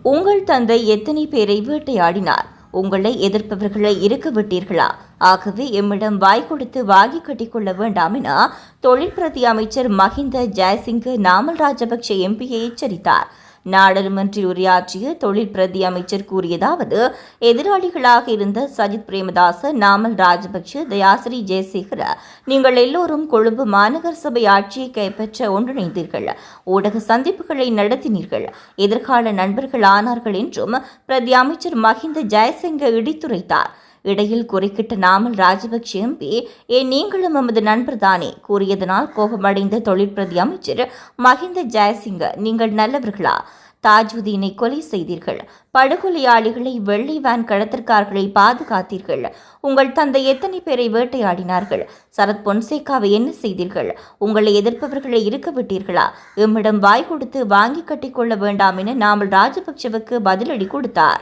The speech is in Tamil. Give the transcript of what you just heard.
உங்கள் தந்தை எத்தனை பேரை வேட்டையாடினார்? உங்களை எதிர்ப்பவர்களை இருக்க விட்டீர்களா? ஆகவே எம்மிடம் வாய் கொடுத்து வாங்கி கட்டிக்கொள்ள வேண்டாம் என தொழில் பிரதி அமைச்சர் மஹிந்த ஜெயசிங்க நாமல் ராஜபக்ஷ எம்பியை எச்சரித்தார். நாடாளுமன்றில் உரையாற்றிய தொழில் பிரதி அமைச்சர் கூறியதாவது: எதிராளிகளாக இருந்த சஜித் பிரேமதாச, நாமல் ராஜபக்ஷ, தயாசிரி ஜெயசேகர, நீங்கள் எல்லோரும் கொழும்பு மாநகர சபை ஆட்சியை கைப்பற்ற ஒன்றிணைந்தீர்கள். ஊடக சந்திப்புகளை நடத்தினீர்கள். எதிர்கால நண்பர்கள் ஆனார்கள் என்றும் பிரதி அமைச்சர் மஹிந்த ஜெயசிங்க இடித்துரைத்தார். இடையில் குறுக்கிட்ட நாமல் ராஜபக்ஷ எம்பி, ஏன் நீங்களும் எமது நண்பர் தானே கூறியதனால் கோபமடைந்த தொழில் பிரதி அமைச்சர் மஹிந்த ஜெயசிங்க, நீங்கள் நல்லவர்களா? தாஜுதீனை கொலை செய்தீர்கள். படுகொலையாளிகளை வெள்ளை வேன் கடத்தற்கார்களை பாதுகாத்தீர்கள். உங்கள் தந்தை எத்தனை பேரை வேட்டையாடினார்கள்? சரத் பொன்சேகாவை என்ன செய்தீர்கள்? உங்களை எதிர்ப்பவர்களை இருக்க விட்டீர்களா? எம்மிடம் வாய் கொடுத்து வாங்கி கட்டிக்கொள்ள வேண்டாம் என நாமல் ராஜபக்ஷவுக்கு பதிலடி கொடுத்தார்.